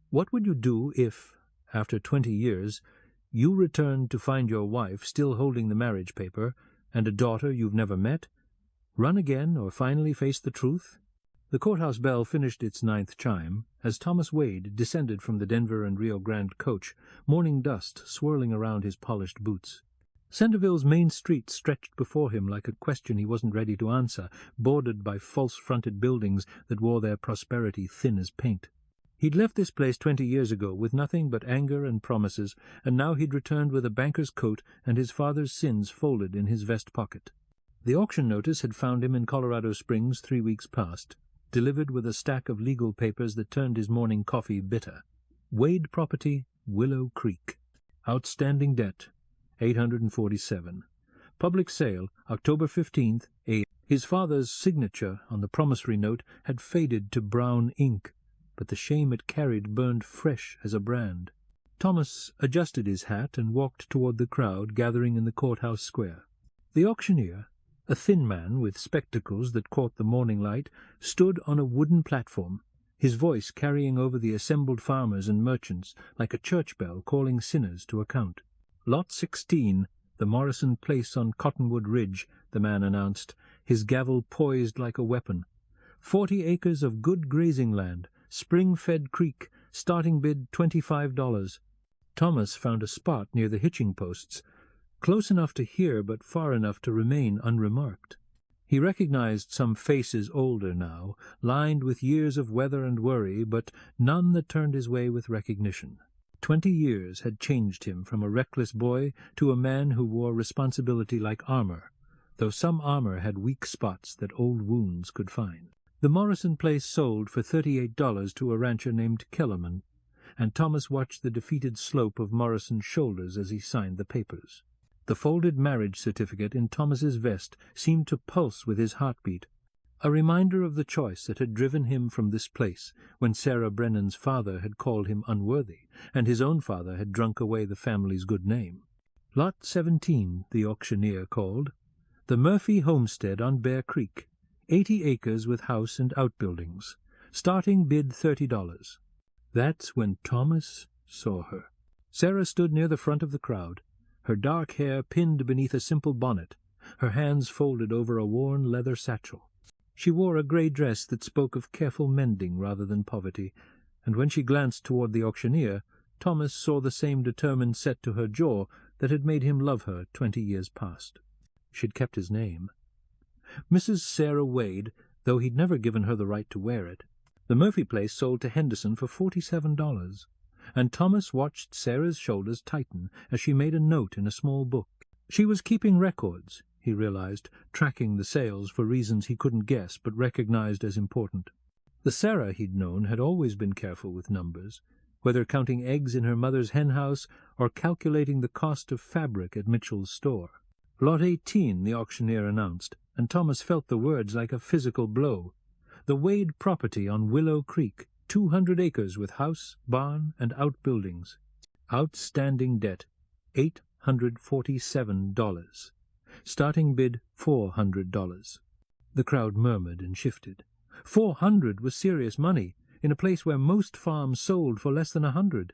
What would you do if, after 20 years, you returned to find your wife still holding the marriage paper and a daughter you've never met? Run again or finally face the truth? The courthouse bell finished its 9th chime as Thomas Wade descended from the Denver and Rio Grande coach, morning dust swirling around his polished boots. Centerville's main street stretched before him like a question he wasn't ready to answer, bordered by false-fronted buildings that wore their prosperity thin as paint. He'd left this place 20 years ago with nothing but anger and promises, and now he'd returned with a banker's coat and his father's sins folded in his vest pocket. The auction notice had found him in Colorado Springs 3 weeks past, delivered with a stack of legal papers that turned his morning coffee bitter. Wade Property, Willow Creek. Outstanding debt, $847. Public sale, October 15th, His father's signature on the promissory note had faded to brown ink, but the shame it carried burned fresh as a brand. Thomas adjusted his hat and walked toward the crowd gathering in the courthouse square. The auctioneer, a thin man with spectacles that caught the morning light, stood on a wooden platform, his voice carrying over the assembled farmers and merchants like a church bell calling sinners to account. Lot 16, the Morrison place on Cottonwood Ridge, the man announced, his gavel poised like a weapon. 40 acres of good grazing land, spring-fed creek, starting bid $25. Thomas found a spot near the hitching posts, close enough to hear but far enough to remain unremarked. He recognized some faces older now, lined with years of weather and worry, but none that turned his way with recognition. 20 years had changed him from a reckless boy to a man who wore responsibility like armor, though some armor had weak spots that old wounds could find. The Morrison place sold for $38 to a rancher named Kellerman, and Thomas watched the defeated slope of Morrison's shoulders as he signed the papers. The folded marriage certificate in Thomas's vest seemed to pulse with his heartbeat, a reminder of the choice that had driven him from this place when Sarah Brennan's father had called him unworthy, and his own father had drunk away the family's good name. Lot 17, the auctioneer called. The Murphy homestead on Bear Creek, 80 acres with house and outbuildings. Starting bid $30. That's when Thomas saw her. Sarah stood near the front of the crowd, her dark hair pinned beneath a simple bonnet, her hands folded over a worn leather satchel. She wore a grey dress that spoke of careful mending rather than poverty, and when she glanced toward the auctioneer, Thomas saw the same determined set to her jaw that had made him love her 20 years past. She'd kept his name. Mrs. Sarah Wade, though he'd never given her the right to wear it. The Murphy place sold to Henderson for $47. And Thomas watched Sarah's shoulders tighten as she made a note in a small book. She was keeping records, he realized, tracking the sales for reasons he couldn't guess but recognized as important. The Sarah he'd known had always been careful with numbers, whether counting eggs in her mother's henhouse or calculating the cost of fabric at Mitchell's store. Lot 18, the auctioneer announced, and Thomas felt the words like a physical blow. The Wade property on Willow Creek, 200 acres with house, barn, and outbuildings. Outstanding debt, $847. Starting bid, $400. The crowd murmured and shifted. $400 was serious money, in a place where most farms sold for less than $100.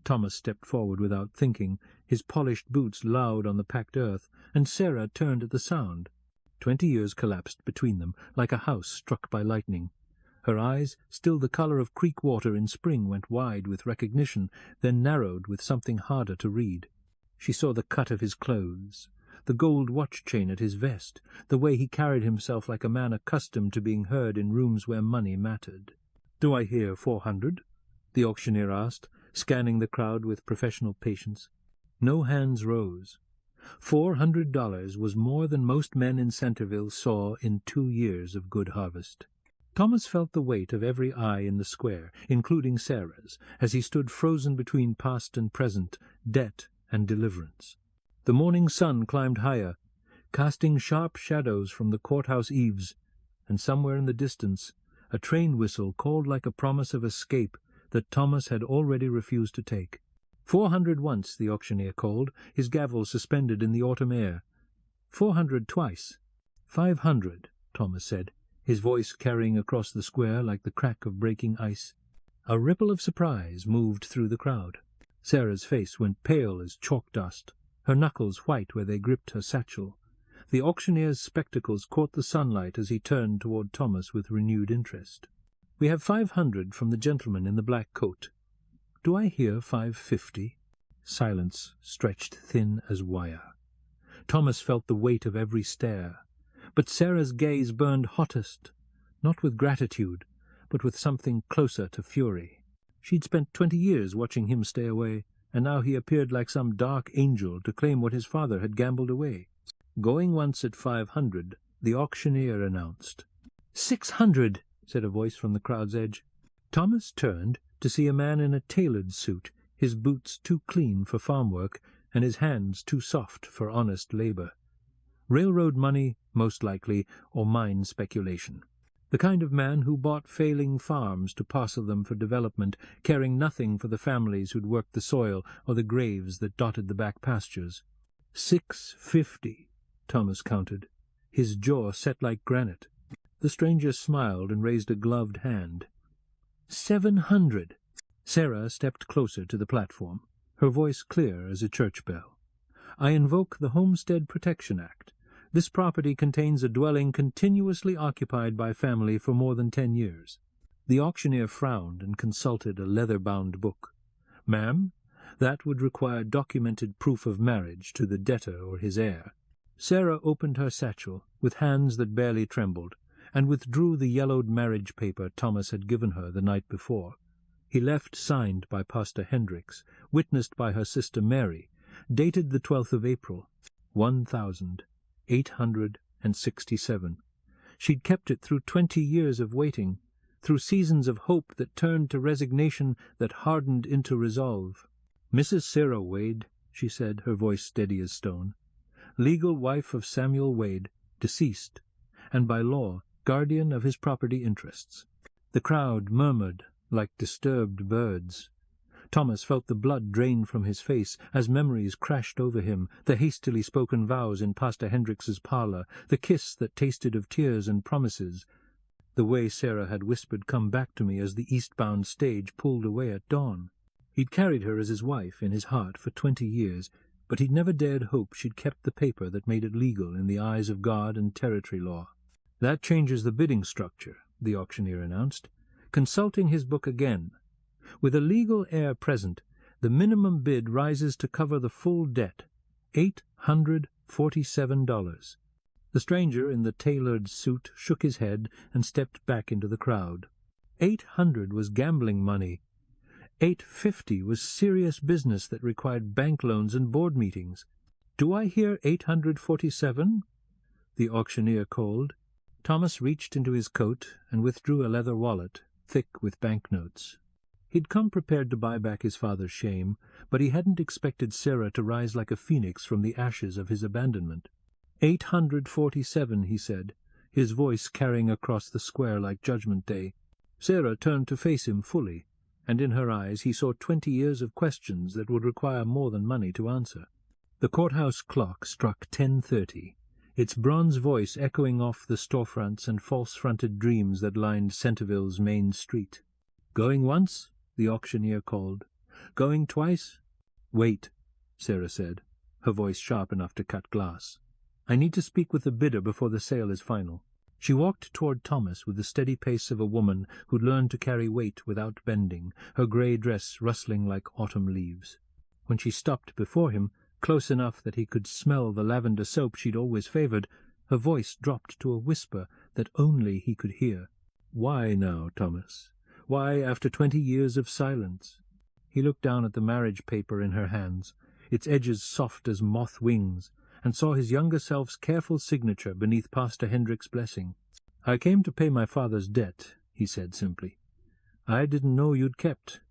Thomas stepped forward without thinking, his polished boots loud on the packed earth, and Sarah turned at the sound. 20 years collapsed between them, like a house struck by lightning. Her eyes, still the color of creek water in spring, went wide with recognition, then narrowed with something harder to read. She saw the cut of his clothes, the gold watch chain at his vest, the way he carried himself like a man accustomed to being heard in rooms where money mattered. "Do I hear 400?" the auctioneer asked, scanning the crowd with professional patience. No hands rose. $400 was more than most men in Centerville saw in 2 years of good harvest. Thomas felt the weight of every eye in the square, including Sarah's, as he stood frozen between past and present, debt and deliverance. The morning sun climbed higher, casting sharp shadows from the courthouse eaves, and somewhere in the distance a train whistle called like a promise of escape that Thomas had already refused to take. 400 once, the auctioneer called, his gavel suspended in the autumn air. 400 twice. 500, Thomas said, his voice carrying across the square like the crack of breaking ice. A ripple of surprise moved through the crowd. Sarah's face went pale as chalk dust, her knuckles white where they gripped her satchel. The auctioneer's spectacles caught the sunlight as he turned toward Thomas with renewed interest. "We have 500 from the gentleman in the black coat. Do I hear 550? Silence stretched thin as wire. Thomas felt the weight of every stare, but Sarah's gaze burned hottest, not with gratitude, but with something closer to fury. She'd spent 20 years watching him stay away, and now he appeared like some dark angel to claim what his father had gambled away. Going once at 500, the auctioneer announced. 600, said a voice from the crowd's edge. Thomas turned to see a man in a tailored suit, his boots too clean for farm work, and his hands too soft for honest labor. Railroad money, most likely, or mine speculation. The kind of man who bought failing farms to parcel them for development, caring nothing for the families who'd worked the soil or the graves that dotted the back pastures. 650, Thomas counted, his jaw set like granite. The stranger smiled and raised a gloved hand. 700. Sarah stepped closer to the platform, her voice clear as a church bell. I invoke the Homestead Protection Act. This property contains a dwelling continuously occupied by family for more than 10 years. The auctioneer frowned and consulted a leather-bound book. Ma'am, that would require documented proof of marriage to the debtor or his heir. Sarah opened her satchel, with hands that barely trembled, and withdrew the yellowed marriage paper Thomas had given her the night before. He left signed by Pastor Hendricks, witnessed by her sister Mary, dated the 12th of April, 1867. She'd kept it through 20 years of waiting, through seasons of hope that turned to resignation that hardened into resolve. Mrs. Sarah Wade, she said, her voice steady as stone, legal wife of Samuel Wade, deceased, and by law guardian of his property interests. The crowd murmured like disturbed birds. Thomas felt the blood drain from his face as memories crashed over him, the hastily spoken vows in Pastor Hendricks's parlor, the kiss that tasted of tears and promises, the way Sarah had whispered, "Come back to me," as the eastbound stage pulled away at dawn. He'd carried her as his wife in his heart for 20 years, but he'd never dared hope she'd kept the paper that made it legal in the eyes of God and territory law. "That changes the bidding structure," the auctioneer announced, consulting his book again. "With a legal heir present, the minimum bid rises to cover the full debt, $847. The stranger in the tailored suit shook his head and stepped back into the crowd. 800 was gambling money. 850 was serious business that required bank loans and board meetings. "Do I hear 847? The auctioneer called. Thomas reached into his coat and withdrew a leather wallet, thick with banknotes. He'd come prepared to buy back his father's shame, but he hadn't expected Sarah to rise like a phoenix from the ashes of his abandonment. 847, he said, his voice carrying across the square like Judgment Day. Sarah turned to face him fully, and in her eyes he saw 20 years of questions that would require more than money to answer. The courthouse clock struck 10:30, its bronze voice echoing off the storefronts and false-fronted dreams that lined Centerville's main street. "Going once?" the auctioneer called. "Going twice?" "Wait," Sarah said, her voice sharp enough to cut glass. "I need to speak with the bidder before the sale is final." She walked toward Thomas with the steady pace of a woman who'd learned to carry weight without bending, her grey dress rustling like autumn leaves. When she stopped before him, close enough that he could smell the lavender soap she'd always favored, her voice dropped to a whisper that only he could hear. "Why now, Thomas? Why, after 20 years of silence?" He looked down at the marriage paper in her hands, its edges soft as moth wings, and saw his younger self's careful signature beneath Pastor Hendrick's blessing. "I came to pay my father's debt," he said simply. "I didn't know you'd kept."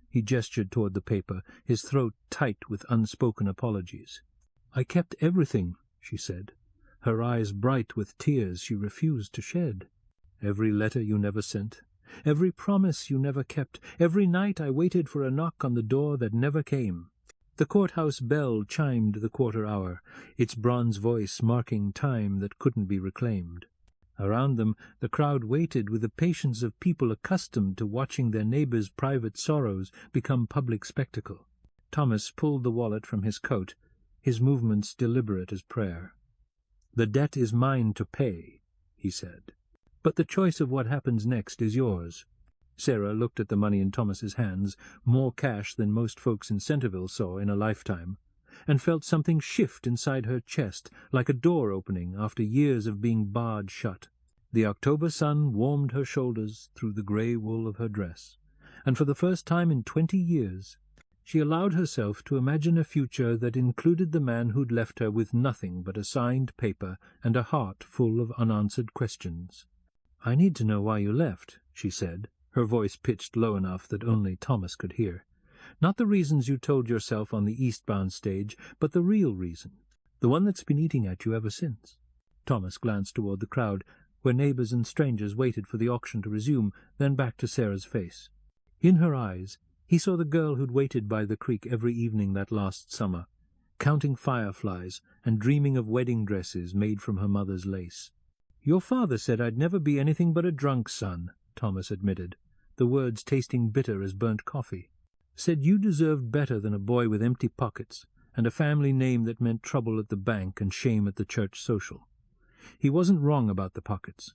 He gestured toward the paper, his throat tight with unspoken apologies. "I kept everything," she said, her eyes bright with tears she refused to shed. "Every letter you never sent, every promise you never kept, every night I waited for a knock on the door that never came." The courthouse bell chimed the quarter hour, its bronze voice marking time that couldn't be reclaimed. Around them the crowd waited with the patience of people accustomed to watching their neighbors' private sorrows become public spectacle. Thomas pulled the wallet from his coat, his movements deliberate as prayer. "The debt is mine to pay," he said. "But the choice of what happens next is yours." Sarah looked at the money in Thomas's hands, more cash than most folks in Centerville saw in a lifetime, and felt something shift inside her chest, like a door opening after years of being barred shut. The October sun warmed her shoulders through the grey wool of her dress, and for the first time in 20 years she allowed herself to imagine a future that included the man who'd left her with nothing but a signed paper and a heart full of unanswered questions. "I need to know why you left," she said, her voice pitched low enough that only Thomas could hear. "Not the reasons you told yourself on the eastbound stage, but the real reason, the one that's been eating at you ever since." Thomas glanced toward the crowd, where neighbors and strangers waited for the auction to resume, then back to Sarah's face. In her eyes he saw the girl who'd waited by the creek every evening that last summer, counting fireflies and dreaming of wedding dresses made from her mother's lace. "Your father said I'd never be anything but a drunk son," Thomas admitted, the words tasting bitter as burnt coffee. "Said you deserved better than a boy with empty pockets and a family name that meant trouble at the bank and shame at the church social. He wasn't wrong about the pockets."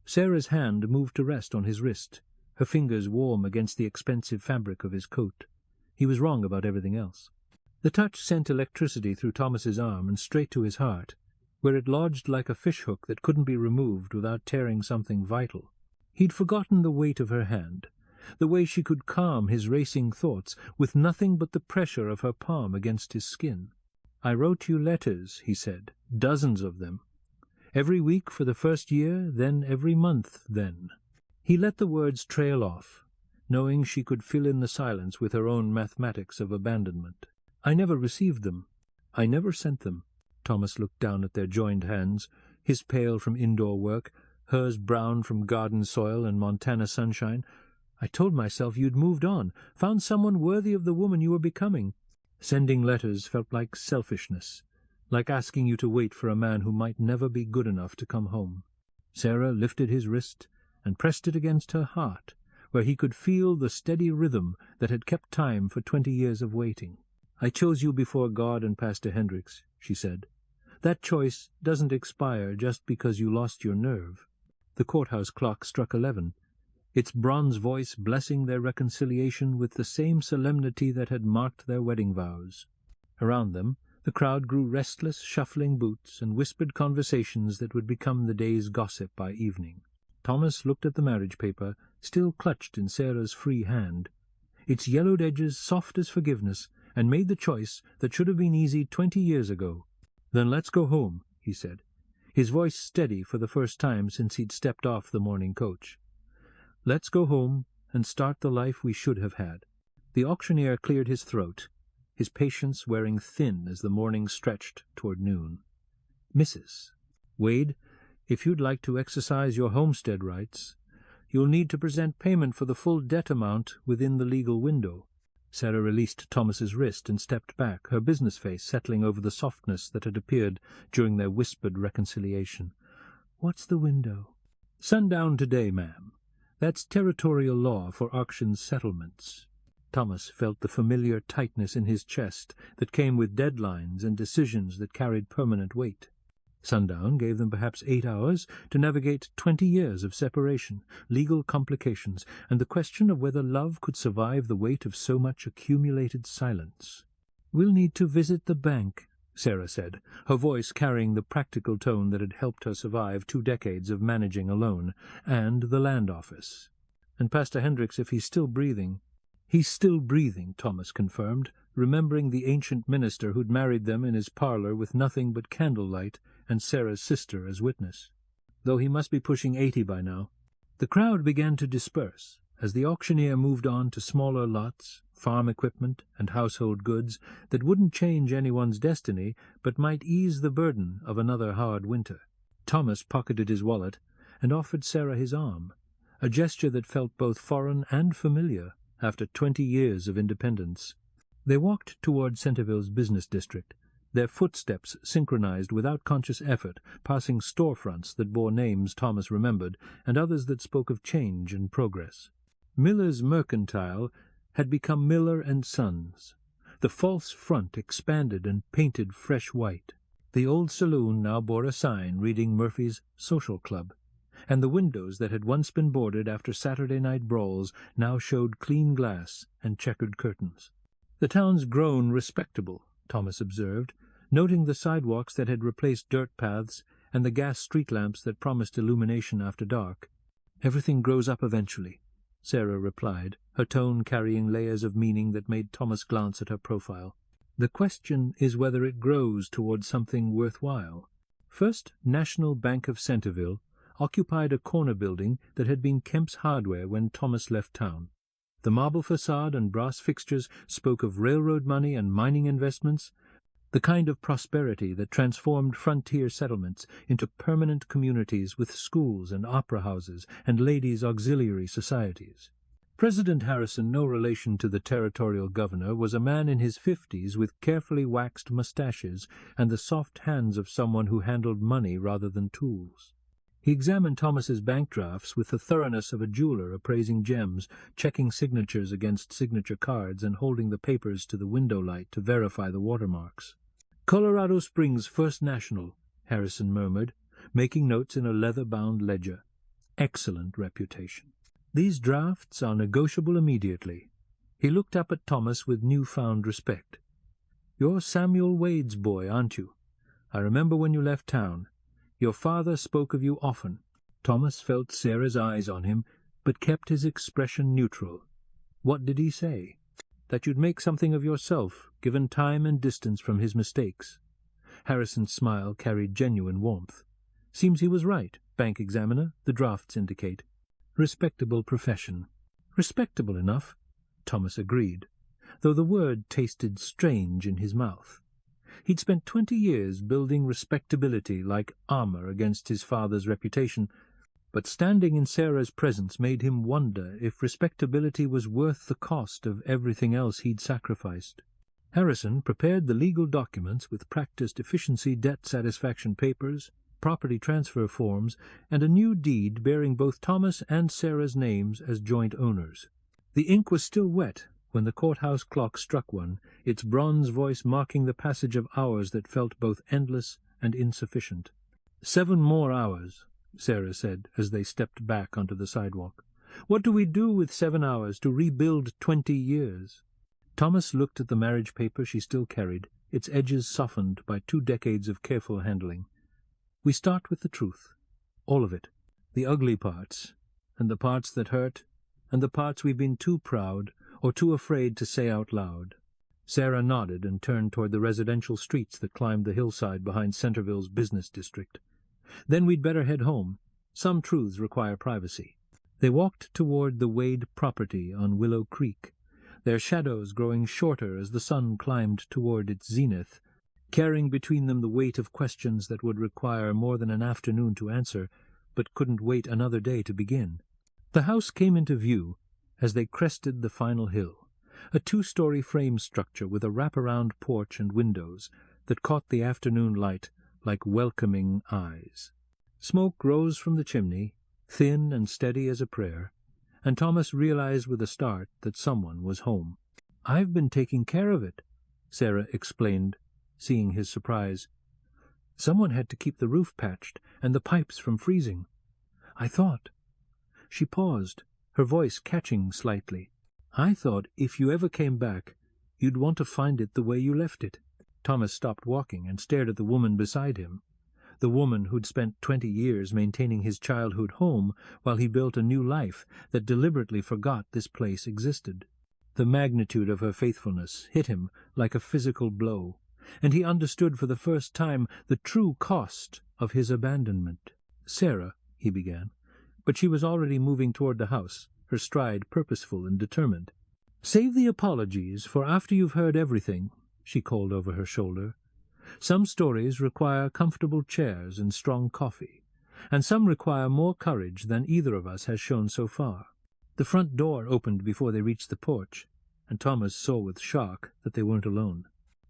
Sarah's hand moved to rest on his wrist, her fingers warm against the expensive fabric of his coat. He was wrong about everything else. The touch sent electricity through Thomas's arm and straight to his heart, where it lodged like a fishhook that couldn't be removed without tearing something vital. He'd forgotten the weight of her hand, the way she could calm his racing thoughts with nothing but the pressure of her palm against his skin. "I wrote you letters," he said, "dozens of them. Every week for the first year, then every month, then." He let the words trail off, knowing she could fill in the silence with her own mathematics of abandonment. "I never received them. I never sent them." Thomas looked down at their joined hands, his pale from indoor work, hers brown from garden soil and Montana sunshine. "I told myself you'd moved on, found someone worthy of the woman you were becoming. Sending letters felt like selfishness, like asking you to wait for a man who might never be good enough to come home." Sarah lifted his wrist and pressed it against her heart, where he could feel the steady rhythm that had kept time for 20 years of waiting. "I chose you before God and Pastor Hendricks," she said. "That choice doesn't expire just because you lost your nerve." The courthouse clock struck 11, its bronze voice blessing their reconciliation with the same solemnity that had marked their wedding vows. Around them the crowd grew restless, shuffling boots and whispered conversations that would become the day's gossip by evening. Thomas looked at the marriage paper, still clutched in Sarah's free hand, its yellowed edges soft as forgiveness, and made the choice that should have been easy 20 years ago. "Then let's go home," he said, his voice steady for the first time since he'd stepped off the morning coach. "Let's go home and start the life we should have had." The auctioneer cleared his throat, his patience wearing thin as the morning stretched toward noon. "Mrs. Wade, if you'd like to exercise your homestead rights, you'll need to present payment for the full debt amount within the legal window." Sarah released Thomas's wrist and stepped back, her business face settling over the softness that had appeared during their whispered reconciliation. "What's the window?" "Sundown today, ma'am. That's territorial law for auction settlements." Thomas felt the familiar tightness in his chest that came with deadlines and decisions that carried permanent weight. Sundown gave them perhaps 8 hours to navigate 20 years of separation, legal complications, and the question of whether love could survive the weight of so much accumulated silence. "We'll need to visit the bank," Sarah said, her voice carrying the practical tone that had helped her survive 2 decades of managing alone, "and the land office. And Pastor Hendricks, if he's still breathing." "He's still breathing," Thomas confirmed, remembering the ancient minister who'd married them in his parlor with nothing but candlelight and Sarah's sister as witness. "Though he must be pushing 80 by now." The crowd began to disperse as the auctioneer moved on to smaller lots, farm equipment, and household goods that wouldn't change anyone's destiny but might ease the burden of another hard winter. Thomas pocketed his wallet and offered Sarah his arm, a gesture that felt both foreign and familiar after 20 years of independence. They walked toward Centerville's business district, their footsteps synchronized without conscious effort, passing storefronts that bore names Thomas remembered, and others that spoke of change and progress. Miller's Mercantile had become Miller and Sons. The false front expanded and painted fresh white. The old saloon now bore a sign reading Murphy's Social Club, and the windows that had once been boarded after Saturday night brawls now showed clean glass and checkered curtains. The town's grown respectable, Thomas observed, noting the sidewalks that had replaced dirt paths and the gas street lamps that promised illumination after dark. "Everything grows up eventually," Sarah replied, her tone carrying layers of meaning that made Thomas glance at her profile. "The question is whether it grows towards something worthwhile." First National Bank of Centerville occupied a corner building that had been Kemp's Hardware when Thomas left town. The marble facade and brass fixtures spoke of railroad money and mining investments, the kind of prosperity that transformed frontier settlements into permanent communities with schools and opera houses and ladies' auxiliary societies. President Harrison, no relation to the territorial governor, was a man in his 50s with carefully waxed mustaches and the soft hands of someone who handled money rather than tools. He examined Thomas's bank drafts with the thoroughness of a jeweler appraising gems, checking signatures against signature cards and holding the papers to the window light to verify the watermarks. "Colorado Springs First National," Harrison murmured, making notes in a leather-bound ledger. "Excellent reputation. These drafts are negotiable immediately." He looked up at Thomas with new-found respect. "You're Samuel Wade's boy, aren't you? I remember when you left town. Your father spoke of you often." Thomas felt Sarah's eyes on him, but kept his expression neutral. "What did he say?" "That you'd make something of yourself, given time and distance from his mistakes." Harrison's smile carried genuine warmth. "Seems he was right, bank examiner, the drafts indicate. Respectable profession." "Respectable enough," Thomas agreed, though the word tasted strange in his mouth. He'd spent 20 years building respectability like armor against his father's reputation, but standing in Sarah's presence made him wonder if respectability was worth the cost of everything else he'd sacrificed. Harrison prepared the legal documents with practiced efficiency, debt satisfaction papers, property transfer forms, and a new deed bearing both Thomas and Sarah's names as joint owners. The ink was still wet when the courthouse clock struck one, its bronze voice marking the passage of hours that felt both endless and insufficient. 7 more hours, Sarah said as they stepped back onto the sidewalk. "What do we do with 7 hours to rebuild 20 years? Thomas looked at the marriage paper she still carried, its edges softened by 2 decades of careful handling. "We start with the truth. All of it. The ugly parts, and the parts that hurt, and the parts we've been too proud or too afraid to say out loud." Sarah nodded and turned toward the residential streets that climbed the hillside behind Centerville's business district. "Then we'd better head home. Some truths require privacy." They walked toward the Wade property on Willow Creek, their shadows growing shorter as the sun climbed toward its zenith, carrying between them the weight of questions that would require more than an afternoon to answer, but couldn't wait another day to begin. The house came into view as they crested the final hill, a 2-story frame structure with a wraparound porch and windows that caught the afternoon light like welcoming eyes. Smoke rose from the chimney, thin and steady as a prayer, and Thomas realized with a start that someone was home. "I've been taking care of it," Sarah explained, seeing his surprise. "Someone had to keep the roof patched and the pipes from freezing. I thought—" She paused, her voice catching slightly. "I thought if you ever came back, you'd want to find it the way you left it." Thomas stopped walking and stared at the woman beside him, the woman who'd spent 20 years maintaining his childhood home while he built a new life that deliberately forgot this place existed. The magnitude of her faithfulness hit him like a physical blow, and he understood for the first time the true cost of his abandonment. "Sarah," he began, but she was already moving toward the house, her stride purposeful and determined. "Save the apologies for after you've heard everything," she called over her shoulder. "Some stories require comfortable chairs and strong coffee, and some require more courage than either of us has shown so far." The front door opened before they reached the porch, and Thomas saw with shock that they weren't alone.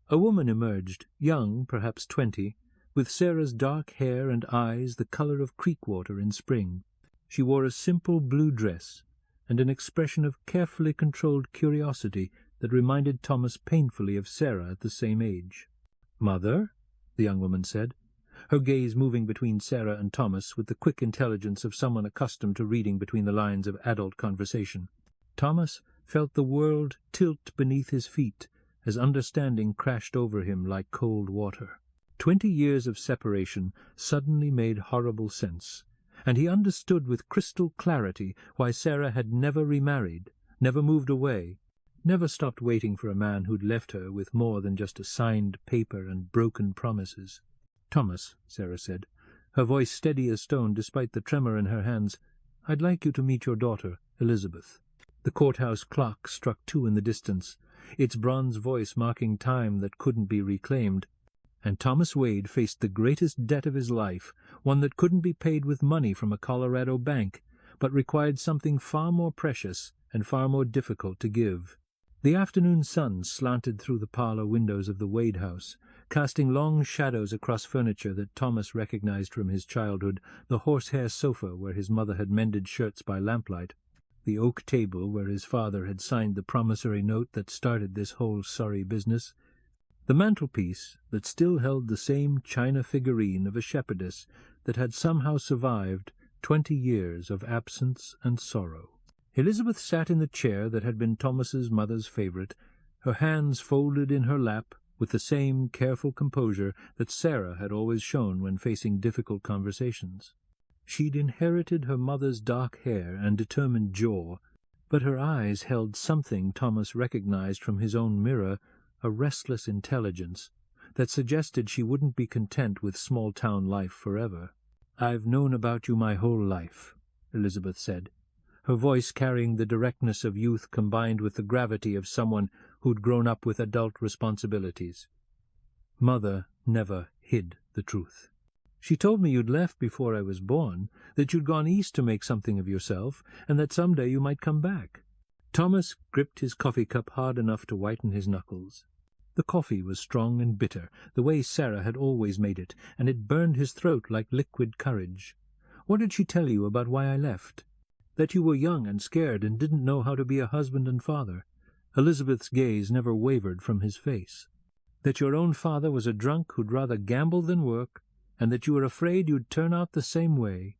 A woman emerged, young, perhaps 20, with Sarah's dark hair and eyes the colour of creek water in spring. She wore a simple blue dress, and an expression of carefully controlled curiosity that reminded Thomas painfully of Sarah at the same age. "Mother?" the young woman said, her gaze moving between Sarah and Thomas with the quick intelligence of someone accustomed to reading between the lines of adult conversation. Thomas felt the world tilt beneath his feet as understanding crashed over him like cold water. 20 years of separation suddenly made horrible sense, and he understood with crystal clarity why Sarah had never remarried, never moved away, never stopped waiting for a man who'd left her with more than just a signed paper and broken promises. "Thomas," Sarah said, her voice steady as stone despite the tremor in her hands, "I'd like you to meet your daughter, Elizabeth." The courthouse clock struck 2 in the distance, its bronze voice marking time that couldn't be reclaimed, and Thomas Wade faced the greatest debt of his life, one that couldn't be paid with money from a Colorado bank, but required something far more precious and far more difficult to give. The afternoon sun slanted through the parlor windows of the Wade house, casting long shadows across furniture that Thomas recognized from his childhood, the horsehair sofa where his mother had mended shirts by lamplight, the oak table where his father had signed the promissory note that started this whole sorry business, the mantelpiece that still held the same china figurine of a shepherdess that had somehow survived 20 years of absence and sorrow. Elizabeth sat in the chair that had been Thomas's mother's favorite, her hands folded in her lap with the same careful composure that Sarah had always shown when facing difficult conversations. She'd inherited her mother's dark hair and determined jaw, but her eyes held something Thomas recognized from his own mirror, a restless intelligence that suggested she wouldn't be content with small-town life forever. "I've known about you my whole life," Elizabeth said, her voice carrying the directness of youth combined with the gravity of someone who'd grown up with adult responsibilities. "Mother never hid the truth. She told me you'd left before I was born, that you'd gone east to make something of yourself, and that someday you might come back." Thomas gripped his coffee cup hard enough to whiten his knuckles. The coffee was strong and bitter, the way Sarah had always made it, and it burned his throat like liquid courage. "What did she tell you about why I left?" "That you were young and scared and didn't know how to be a husband and father." Elizabeth's gaze never wavered from his face. "That your own father was a drunk who'd rather gamble than work, and that you were afraid you'd turn out the same way.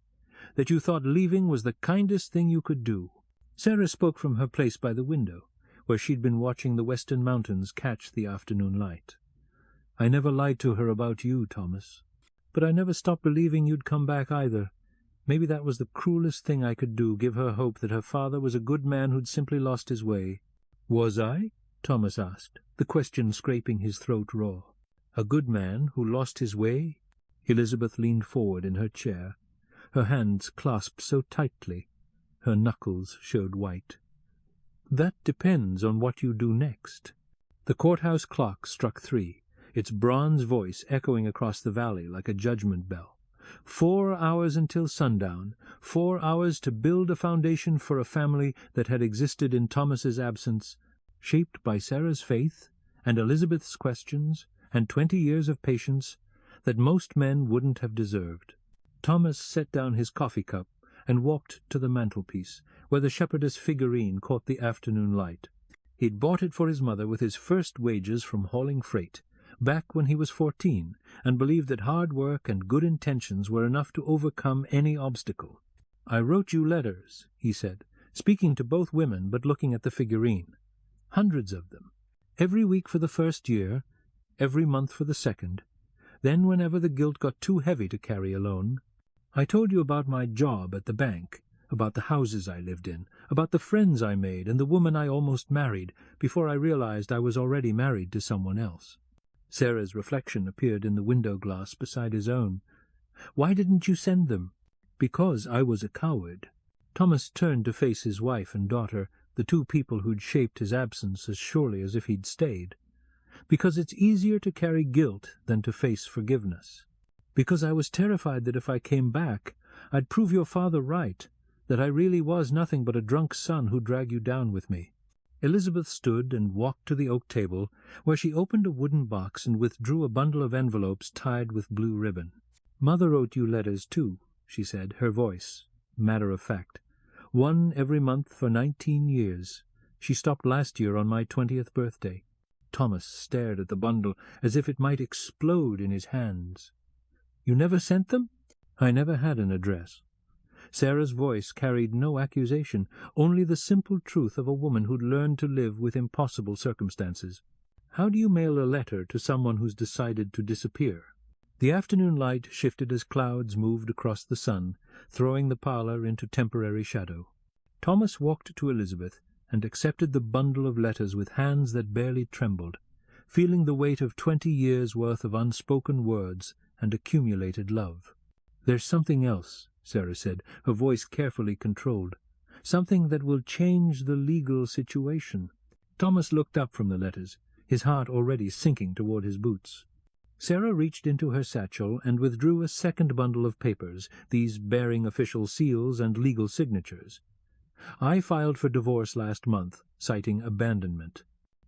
That you thought leaving was the kindest thing you could do." Sarah spoke from her place by the window, where she'd been watching the western mountains catch the afternoon light. "I never lied to her about you, Thomas. But I never stopped believing you'd come back either. Maybe that was the cruelest thing I could do, give her hope that her father was a good man who'd simply lost his way." "Was I?" Thomas asked, the question scraping his throat raw. "A good man who lost his way?" Elizabeth leaned forward in her chair, her hands clasped so tightly her knuckles showed white. "That depends on what you do next." The courthouse clock struck 3, its bronze voice echoing across the valley like a judgment bell. 4 hours until sundown, 4 hours to build a foundation for a family that had existed in Thomas's absence, shaped by Sarah's faith and Elizabeth's questions and 20 years of patience that most men wouldn't have deserved. Thomas set down his coffee cup and walked to the mantelpiece, where the shepherdess figurine caught the afternoon light. He'd bought it for his mother with his first wages from hauling freight, back when he was 14, and believed that hard work and good intentions were enough to overcome any obstacle. "I wrote you letters," he said, speaking to both women but looking at the figurine. "Hundreds of them. Every week for the first year, every month for the second. Then whenever the guilt got too heavy to carry alone. I told you about my job at the bank, about the houses I lived in, about the friends I made and the woman I almost married, before I realized I was already married to someone else." Sarah's reflection appeared in the window glass beside his own. "Why didn't you send them?" "Because I was a coward." Thomas turned to face his wife and daughter, the 2 people who'd shaped his absence as surely as if he'd stayed. "Because it's easier to carry guilt than to face forgiveness. Because I was terrified that if I came back, I'd prove your father right, that I really was nothing but a drunk son who'd drag you down with me." Elizabeth stood and walked to the oak table, where she opened a wooden box and withdrew a bundle of envelopes tied with blue ribbon. "Mother wrote you letters, too," she said, her voice matter of fact. "One every month for 19 years. She stopped last year on my 20th birthday." Thomas stared at the bundle as if it might explode in his hands. "You never sent them?" "I never had an address." Sarah's voice carried no accusation, only the simple truth of a woman who'd learned to live with impossible circumstances. "How do you mail a letter to someone who's decided to disappear?" The afternoon light shifted as clouds moved across the sun, throwing the parlour into temporary shadow. Thomas walked to Elizabeth and accepted the bundle of letters with hands that barely trembled, feeling the weight of 20 years' worth of unspoken words and accumulated love. "There's something else," Sarah said, her voice carefully controlled. "Something that will change the legal situation." Thomas looked up from the letters, his heart already sinking toward his boots. Sarah reached into her satchel and withdrew a second bundle of papers, these bearing official seals and legal signatures. "I filed for divorce last month, citing abandonment.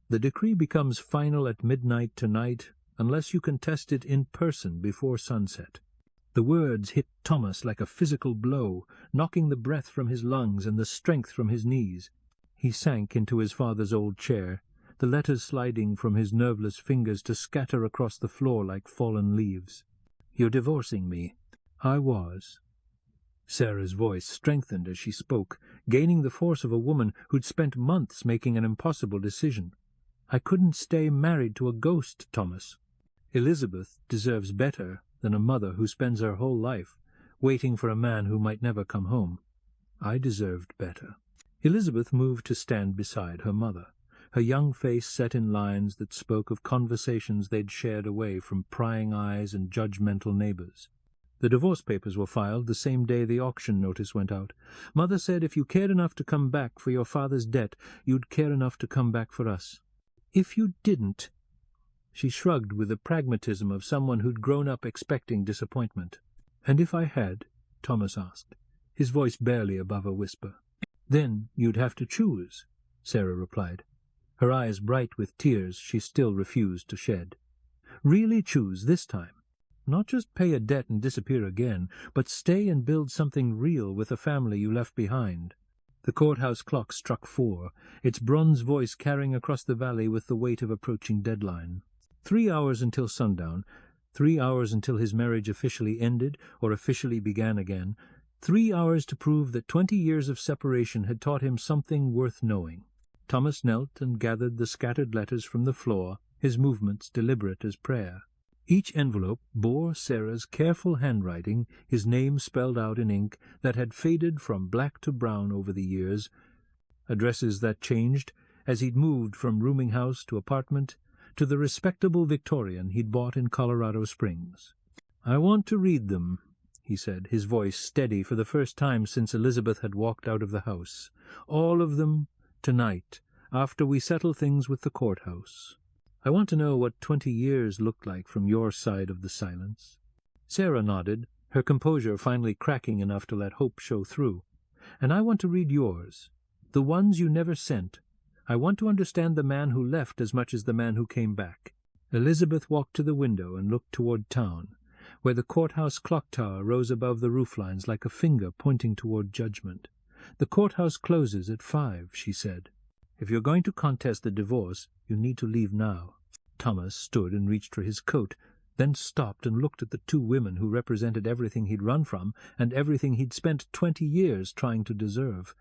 The decree becomes final at midnight tonight unless you contest it in person before sunset." The words hit Thomas like a physical blow, knocking the breath from his lungs and the strength from his knees. He sank into his father's old chair, the letters sliding from his nerveless fingers to scatter across the floor like fallen leaves. "You're divorcing me." "I was." Sarah's voice strengthened as she spoke, gaining the force of a woman who'd spent months making an impossible decision. "I couldn't stay married to a ghost, Thomas. Elizabeth deserves better than a mother who spends her whole life waiting for a man who might never come home. I deserved better." Elizabeth moved to stand beside her mother, her young face set in lines that spoke of conversations they'd shared away from prying eyes and judgmental neighbors. The divorce papers were filed the same day the auction notice went out. "Mother said if you cared enough to come back for your father's debt, you'd care enough to come back for us. If you didn't—" She shrugged with the pragmatism of someone who'd grown up expecting disappointment. "And if I had?" Thomas asked, his voice barely above a whisper. "Then you'd have to choose," Sarah replied, her eyes bright with tears she still refused to shed. "Really choose this time. Not just pay a debt and disappear again, but stay and build something real with the family you left behind." The courthouse clock struck 4, its bronze voice carrying across the valley with the weight of approaching deadline. 3 hours until sundown, 3 hours until his marriage officially ended or officially began again, 3 hours to prove that 20 years of separation had taught him something worth knowing. Thomas knelt and gathered the scattered letters from the floor, his movements deliberate as prayer. Each envelope bore Sarah's careful handwriting, his name spelled out in ink that had faded from black to brown over the years, addresses that changed as he'd moved from rooming house to apartment to the respectable Victorian he'd bought in Colorado Springs. "I want to read them," he said, his voice steady for the first time since Elizabeth had walked out of the house. "All of them tonight, after we settle things with the courthouse. I want to know what 20 years looked like from your side of the silence." Sarah nodded, her composure finally cracking enough to let hope show through. "And I want to read yours, the ones you never sent. I want to understand the man who left as much as the man who came back." Elizabeth walked to the window and looked toward town, where the courthouse clock tower rose above the rooflines like a finger pointing toward judgment. "The courthouse closes at 5, she said. If you're going to contest the divorce, you need to leave now." Thomas stood and reached for his coat, then stopped and looked at the two women who represented everything he'd run from and everything he'd spent 20 years trying to deserve.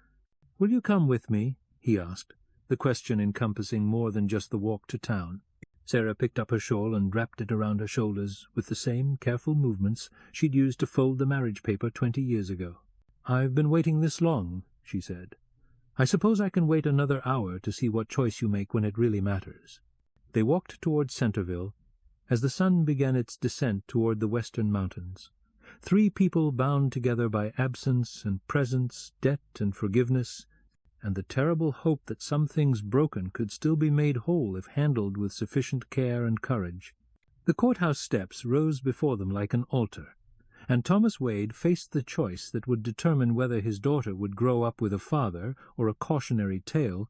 "Will you come with me?" he asked, the question encompassing more than just the walk to town. Sarah picked up her shawl and wrapped it around her shoulders with the same careful movements she'd used to fold the marriage paper 20 years ago. "I've been waiting this long," she said. "I suppose I can wait another hour to see what choice you make when it really matters." They walked toward Centerville as the sun began its descent toward the western mountains. 3 people bound together by absence and presence, debt and forgiveness, and the terrible hope that some things broken could still be made whole if handled with sufficient care and courage. The courthouse steps rose before them like an altar, and Thomas Wade faced the choice that would determine whether his daughter would grow up with a father or a cautionary tale,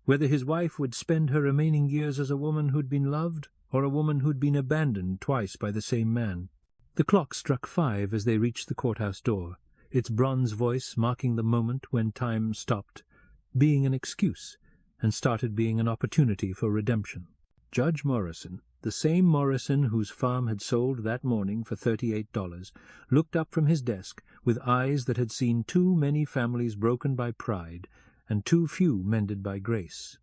whether his wife would spend her remaining years as a woman who'd been loved, or a woman who'd been abandoned twice by the same man. The clock struck 5 as they reached the courthouse door, its bronze voice marking the moment when time stopped being an excuse and started being an opportunity for redemption. Judge Morrison, the same Morrison whose farm had sold that morning for $38, looked up from his desk with eyes that had seen too many families broken by pride and too few mended by grace.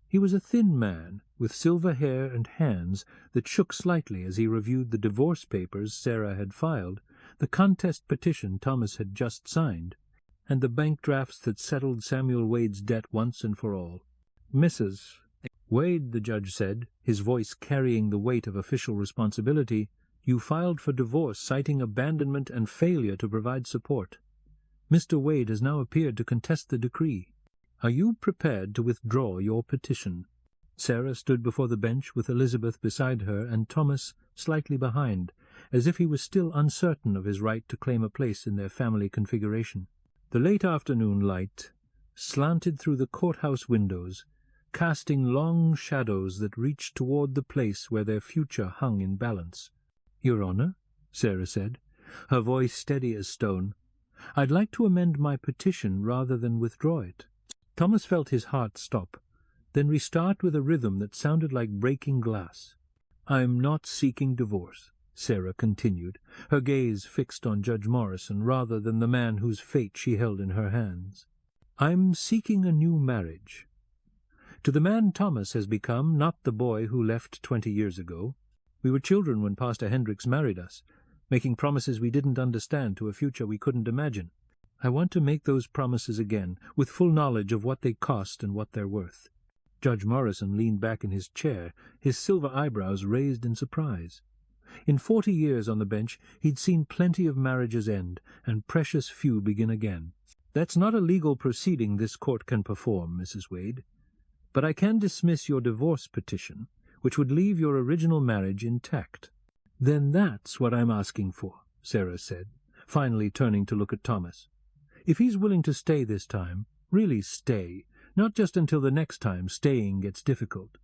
He was a thin man, with silver hair and hands that shook slightly as he reviewed the divorce papers Sarah had filed, the contest petition Thomas had just signed, and the bank drafts that settled Samuel Wade's debt once and for all. "Mrs. Wade," the judge said, his voice carrying the weight of official responsibility, "you filed for divorce citing abandonment and failure to provide support. Mr. Wade has now appeared to contest the decree. Are you prepared to withdraw your petition?" Sarah stood before the bench with Elizabeth beside her and Thomas slightly behind, as if he was still uncertain of his right to claim a place in their family configuration. The late afternoon light slanted through the courthouse windows, casting long shadows that reached toward the place where their future hung in balance. "Your Honor," Sarah said, her voice steady as stone, "I'd like to amend my petition rather than withdraw it." Thomas felt his heart stop, then restart with a rhythm that sounded like breaking glass. "I'm not seeking divorce," Sarah continued, her gaze fixed on Judge Morrison rather than the man whose fate she held in her hands. "I'm seeking a new marriage. To the man Thomas has become, not the boy who left 20 years ago. We were children when Pastor Hendricks married us, making promises we didn't understand to a future we couldn't imagine. I want to make those promises again, with full knowledge of what they cost and what they're worth." Judge Morrison leaned back in his chair, his silver eyebrows raised in surprise. In 40 years on the bench he'd seen plenty of marriages end, and precious few begin again. "That's not a legal proceeding this court can perform, Mrs. Wade. But I can dismiss your divorce petition, which would leave your original marriage intact." "Then that's what I'm asking for," Sarah said, finally turning to look at Thomas. "If he's willing to stay this time, really stay, not just until the next time staying gets difficult."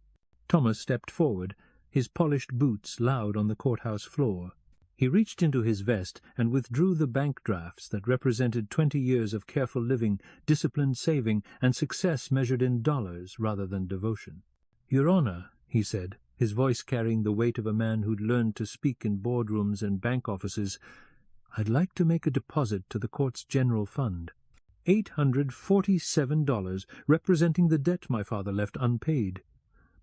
Thomas stepped forward, his polished boots loud on the courthouse floor. He reached into his vest and withdrew the bank drafts that represented 20 years of careful living, disciplined saving, and success measured in dollars rather than devotion. "Your Honor," he said, his voice carrying the weight of a man who'd learned to speak in boardrooms and bank offices, "I'd like to make a deposit to the court's general fund. $847, representing the debt my father left unpaid.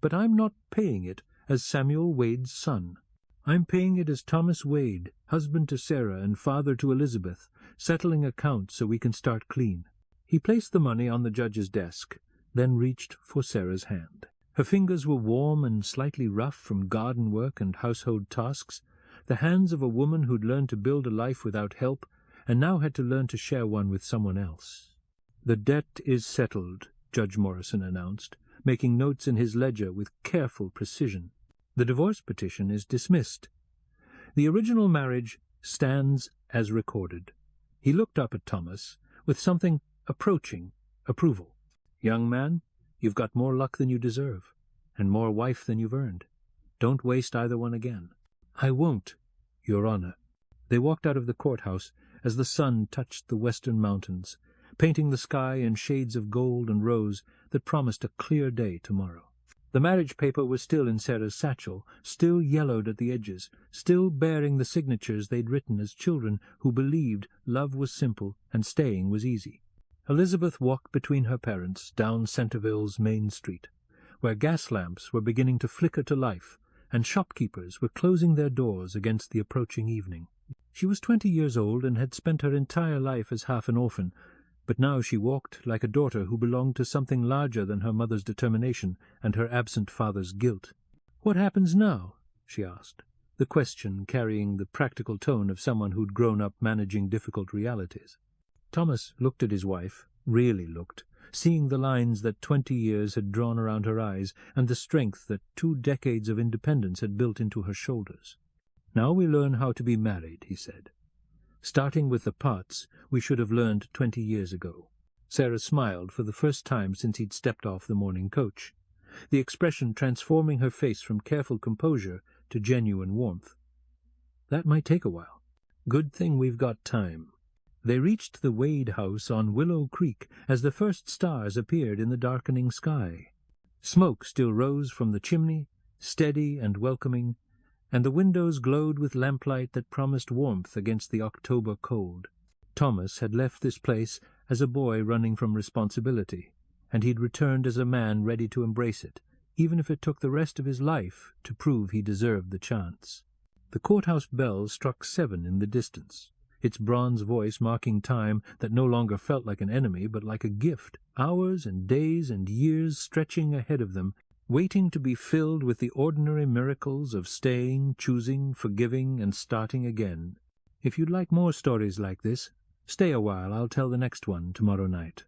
But I'm not paying it as Samuel Wade's son. I'm paying it as Thomas Wade, husband to Sarah and father to Elizabeth, settling accounts so we can start clean." He placed the money on the judge's desk, then reached for Sarah's hand. Her fingers were warm and slightly rough from garden work and household tasks, the hands of a woman who'd learned to build a life without help and now had to learn to share one with someone else. "The debt is settled," Judge Morrison announced, making notes in his ledger with careful precision. "The divorce petition is dismissed. The original marriage stands as recorded." He looked up at Thomas with something approaching approval. "Young man, you've got more luck than you deserve, and more wife than you've earned. Don't waste either one again." "I won't, Your Honor." They walked out of the courthouse as the sun touched the western mountains, painting the sky in shades of gold and rose that promised a clear day tomorrow. The marriage paper was still in Sarah's satchel, still yellowed at the edges, still bearing the signatures they'd written as children who believed love was simple and staying was easy. Elizabeth walked between her parents down Centerville's main street, where gas lamps were beginning to flicker to life, and shopkeepers were closing their doors against the approaching evening. She was 20 years old and had spent her entire life as half an orphan, but now she walked like a daughter who belonged to something larger than her mother's determination and her absent father's guilt. "What happens now?" she asked, the question carrying the practical tone of someone who'd grown up managing difficult realities. Thomas looked at his wife, really looked, seeing the lines that 20 years had drawn around her eyes and the strength that 2 decades of independence had built into her shoulders. "Now we learn how to be married," he said. "Starting with the parts we should have learned 20 years ago." Sarah smiled for the first time since he'd stepped off the morning coach, the expression transforming her face from careful composure to genuine warmth. That might take a while. Good thing we've got time. They reached the Wade house on Willow Creek as the first stars appeared in the darkening sky. Smoke still rose from the chimney, steady and welcoming, and the windows glowed with lamplight that promised warmth against the October cold. Thomas had left this place as a boy running from responsibility, and he'd returned as a man ready to embrace it, even if it took the rest of his life to prove he deserved the chance. The courthouse bell struck 7 in the distance, its bronze voice marking time that no longer felt like an enemy but like a gift, hours and days and years stretching ahead of them, waiting to be filled with the ordinary miracles of staying, choosing, forgiving, and starting again. If you'd like more stories like this, stay a while. I'll tell the next one tomorrow night.